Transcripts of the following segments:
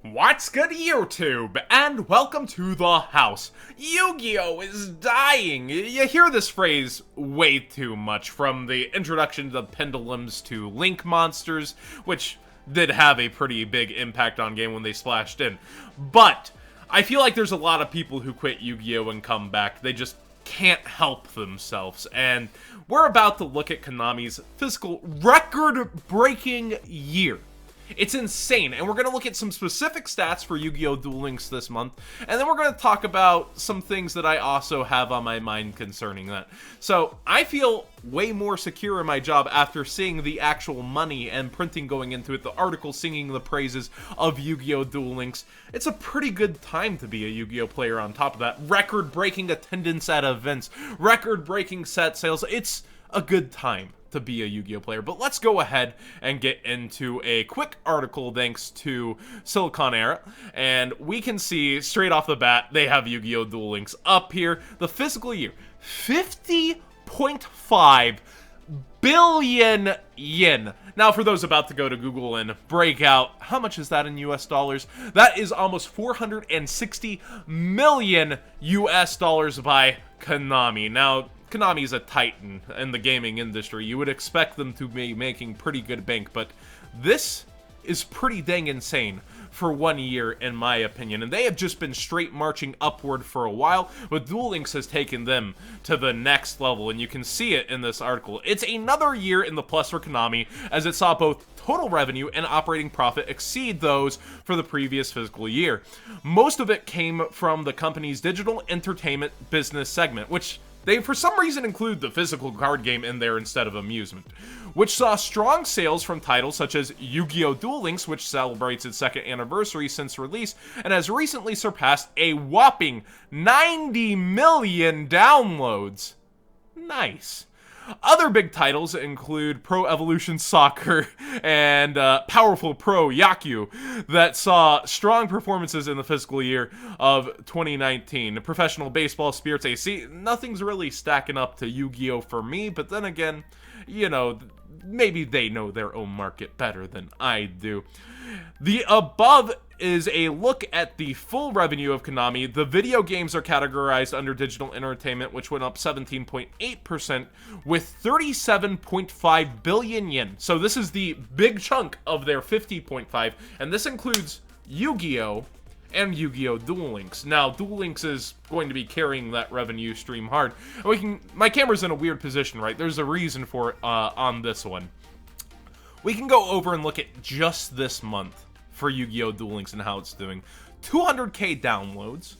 What's good, YouTube? And welcome to the house. Yu-Gi-Oh! Is dying. You hear this phrase way too much, from the introduction to the pendulums to Link monsters, which did have a pretty big impact on game when they splashed in. But I feel like there's a lot of people who quit Yu-Gi-Oh! And come back. They just can't help themselves. And we're about to look at Konami's fiscal record-breaking year. It's insane, and we're going to look at some specific stats for Yu-Gi-Oh! Duel Links this month, and then we're going to talk about some things that I also have on my mind concerning that. So, I feel way more secure in my job after seeing the actual money and printing going into it, the article singing the praises of Yu-Gi-Oh! Duel Links. It's a pretty good time to be a Yu-Gi-Oh! Player on top of that. Record-breaking attendance at events, record-breaking set sales. It's a good time to be a Yu-Gi-Oh! Player. But let's go ahead and get into a quick article thanks to Silicon Era, and we can see straight off the bat they have Yu-Gi-Oh! Duel Links up here. The fiscal year, 50.5 billion yen. Now, for those about to go to Google and break out, how much is that in US dollars? That is almost 460 million US dollars by Konami. Now, Konami is a titan in the gaming industry. You would expect them to be making pretty good bank, but this is pretty dang insane for 1 year, in my opinion. And they have just been straight marching upward for a while, but Duel Links has taken them to the next level, and you can see it in this article. It's another year in the plus for Konami, as it saw both total revenue and operating profit exceed those for the previous fiscal year. Most of it came from the company's digital entertainment business segment, which they, for some reason, include the physical card game in there instead of amusement, which saw strong sales from titles such as Yu-Gi-Oh! Duel Links, which celebrates its second anniversary since release, and has recently surpassed a whopping 90 million downloads. Nice. Other big titles include Pro Evolution Soccer and Powerful Pro Yakyu that saw strong performances in the fiscal year of 2019. Professional Baseball Spirits AC, nothing's really stacking up to Yu-Gi-Oh! For me, but then again, you know, maybe they know their own market better than I do. The above is a look at the full revenue of Konami. The video games are categorized under digital entertainment, which went up 17.8% with 37.5 billion yen. So this is the big chunk of their 50.5, and this includes Yu-Gi-Oh! And Yu-Gi-Oh! Duel Links. Now, Duel Links is going to be carrying that revenue stream hard. My camera's in a weird position, right? There's a reason for it on this one. We can go over and look at just this month for Yu-Gi-Oh! Duel Links and how it's doing. 200k downloads,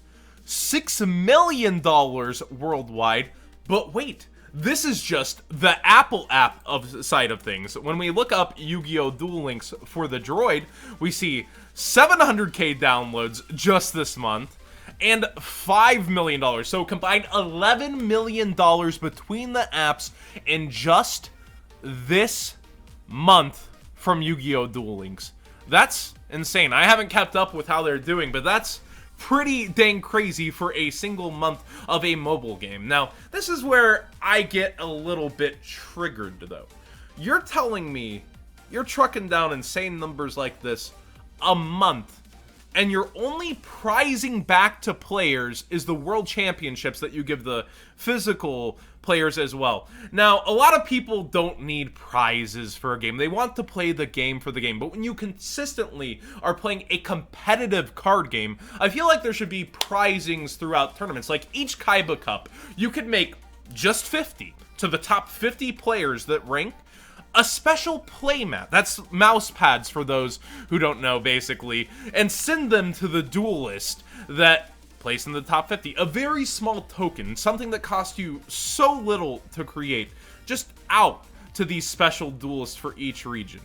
$6 million worldwide, but wait, this is just the Apple app side of things. When we look up Yu-Gi-Oh! Duel Links for the Droid, we see 700k downloads just this month, and $5 million. So combined $11 million between the apps in just this month from Yu-Gi-Oh! Duel Links. That's insane. I haven't kept up with how they're doing, but that's pretty dang crazy for a single month of a mobile game. Now, this is where I get a little bit triggered, though. You're telling me you're trucking down insane numbers like this a month, and you're only prizing back to players is the World Championships that you give the physical players as well. Now, a lot of people don't need prizes for a game. They want to play the game for the game. But when you consistently are playing a competitive card game, I feel like there should be prizings throughout tournaments. Like each Kaiba Cup, you could make just 50 to the top 50 players that rank a special playmat. That's mouse pads for those who don't know, basically, and send them to the duelist that place in the top 50. A very small token, something that costs you so little to create, just out to these special duelists for each region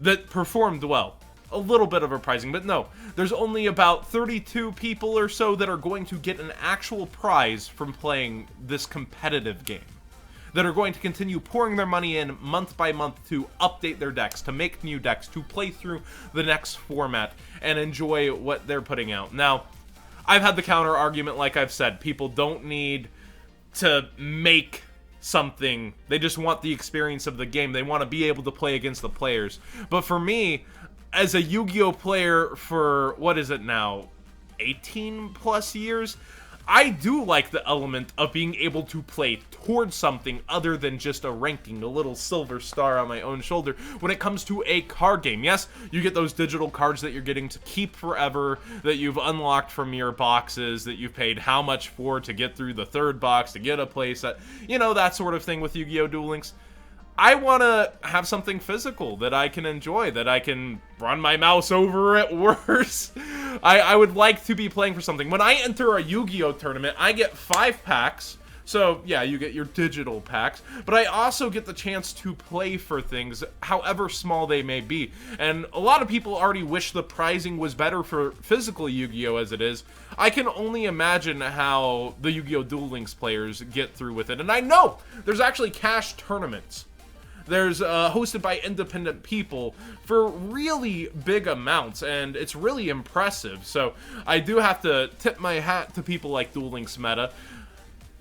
that performed well. A little bit of a prizing, but no, there's only about 32 people or so that are going to get an actual prize from playing this competitive game, that are going to continue pouring their money in month by month to update their decks, to make new decks, to play through the next format and enjoy what they're putting out. Now, I've had the counter argument, like I've said, people don't need to make something. They just want the experience of the game. They want to be able to play against the players. But for me, as a Yu-Gi-Oh player for, what is it now, 18 plus years, I do like the element of being able to play towards something other than just a ranking, a little silver star on my own shoulder when it comes to a card game. Yes, you get those digital cards that you're getting to keep forever, that you've unlocked from your boxes, that you've paid how much for to get through the third box, to get a playset, you know, that sort of thing with Yu-Gi-Oh! Duel Links. I want to have something physical that I can enjoy, that I can run my mouse over at worse. I would like to be playing for something. When I enter a Yu-Gi-Oh! Tournament, I get 5 packs. So, yeah, you get your digital packs. But I also get the chance to play for things, however small they may be. And a lot of people already wish the prizing was better for physical Yu-Gi-Oh! As it is. I can only imagine how the Yu-Gi-Oh! Duel Links players get through with it. And I know there's actually cash tournaments. There's hosted by independent people for really big amounts, and it's really impressive. So I do have to tip my hat to people like Duel Links Meta.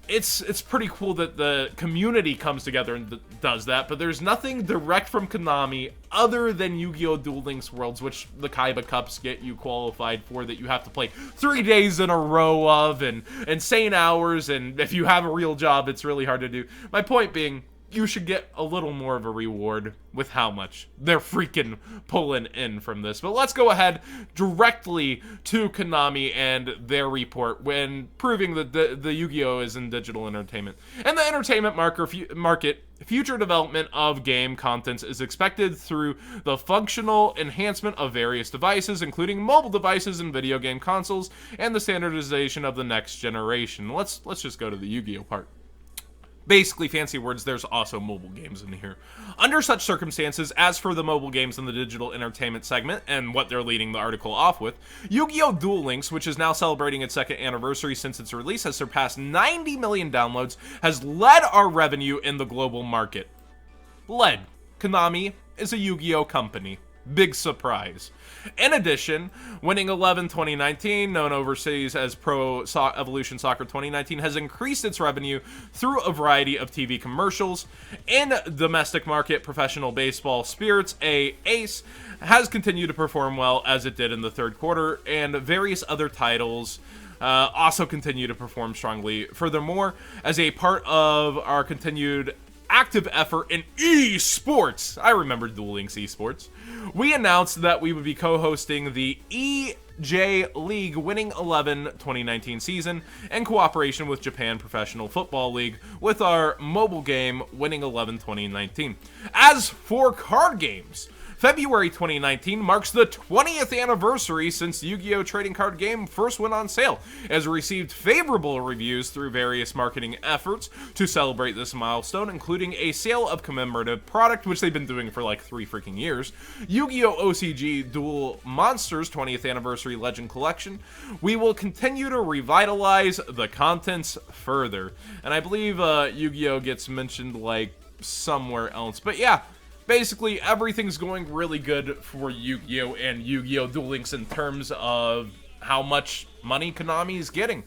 It's pretty cool that the community comes together and does that, but there's nothing direct from Konami other than Yu-Gi-Oh! Duel Links Worlds, which the Kaiba Cups get you qualified for, that you have to play 3 days in a row of, and insane hours, and if you have a real job, it's really hard to do. My point being, you should get a little more of a reward with how much they're freaking pulling in from this. But let's go ahead directly to Konami and their report when proving that the Yu-Gi-Oh! Is in digital entertainment. And the entertainment market, future development of game contents is expected through the functional enhancement of various devices, including mobile devices and video game consoles, and the standardization of the next generation. Let's just go to the Yu-Gi-Oh! Part. Basically, fancy words, there's also mobile games in here. Under such circumstances, as for the mobile games in the digital entertainment segment, and what they're leading the article off with, Yu-Gi-Oh! Duel Links, which is now celebrating its 2nd anniversary since its release, has surpassed 90 million downloads, has led our revenue in the global market. Konami is a Yu-Gi-Oh! Company. Big surprise. In addition, Winning 11 2019, known overseas as Pro Evolution Soccer 2019, has increased its revenue through a variety of TV commercials. In domestic market, Professional Baseball Spirits, Ace, has continued to perform well as it did in the 3rd quarter, and various other titles also continue to perform strongly. Furthermore, as a part of our continued active effort in esports, I remember Duel Links esports, we announced that we would be co-hosting the EJ League Winning 11 2019 season in cooperation with Japan Professional Football League with our mobile game Winning 11 2019. As for card games, February 2019 marks the 20th anniversary since Yu-Gi-Oh! Trading card game first went on sale, as it received favorable reviews through various marketing efforts to celebrate this milestone, including a sale of commemorative product, which they've been doing for like 3 freaking years, Yu-Gi-Oh! OCG Duel Monsters 20th Anniversary Legend Collection. We will continue to revitalize the contents further. And I believe Yu-Gi-Oh! Gets mentioned like somewhere else, but yeah, basically, everything's going really good for Yu-Gi-Oh! And Yu-Gi-Oh! Duel Links in terms of how much money Konami is getting.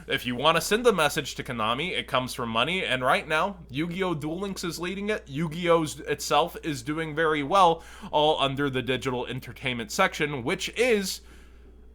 If you want to send a message to Konami, it comes from money, and right now, Yu-Gi-Oh! Duel Links is leading it. Yu-Gi-Oh! Itself is doing very well, all under the digital entertainment section, which is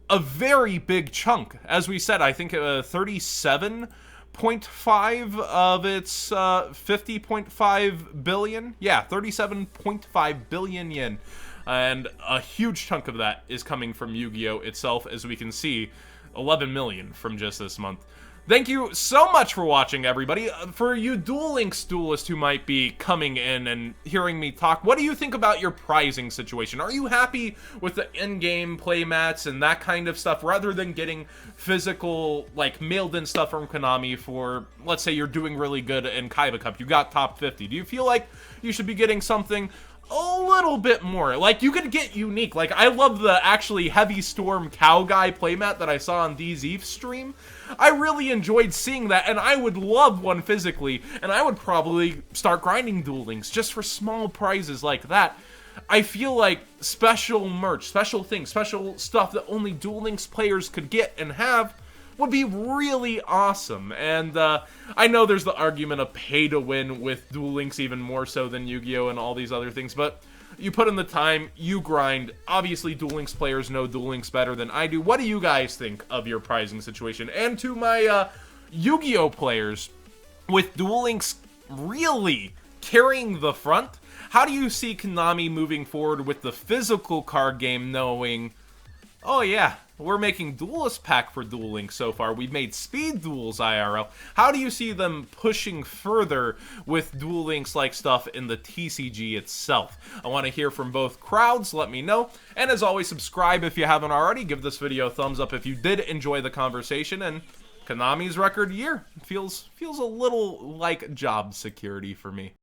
a very big chunk. As we said, I think 37.5 of its 50.5 billion. Yeah, 37.5 billion yen. And a huge chunk of that is coming from Yu-Gi-Oh! Itself, as we can see, 11 million from just this month. Thank you so much for watching, everybody. For you Duel Links duelists who might be coming in and hearing me talk, what do you think about your prizing situation? Are you happy with the in-game playmats and that kind of stuff, rather than getting physical, like, mailed-in stuff from Konami for, let's say you're doing really good in Kaiba Cup, you got top 50. Do you feel like you should be getting something a little bit more? Like, you could get unique. Like, I love the actually Heavy Storm Cow Guy playmat that I saw on DZ's stream. I really enjoyed seeing that, and I would love one physically, and I would probably start grinding Duel Links just for small prizes like that. I feel like special merch, special things, special stuff that only Duel Links players could get and have would be really awesome. And I know there's the argument of pay to win with Duel Links even more so than Yu-Gi-Oh! And all these other things, but You put in the time, you grind. Obviously, Duel Links players know Duel Links better than I do. What do you guys think of your prizing situation? And to my Yu-Gi-Oh players, with Duel Links really carrying the front, how do you see Konami moving forward with the physical card game, knowing, oh yeah, we're making Duelist Pack for Duel Links so far. We've made Speed Duels IRL. How do you see them pushing further with Duel Links-like stuff in the TCG itself? I want to hear from both crowds. Let me know. And as always, subscribe if you haven't already. Give this video a thumbs up if you did enjoy the conversation. And Konami's record year feels a little like job security for me.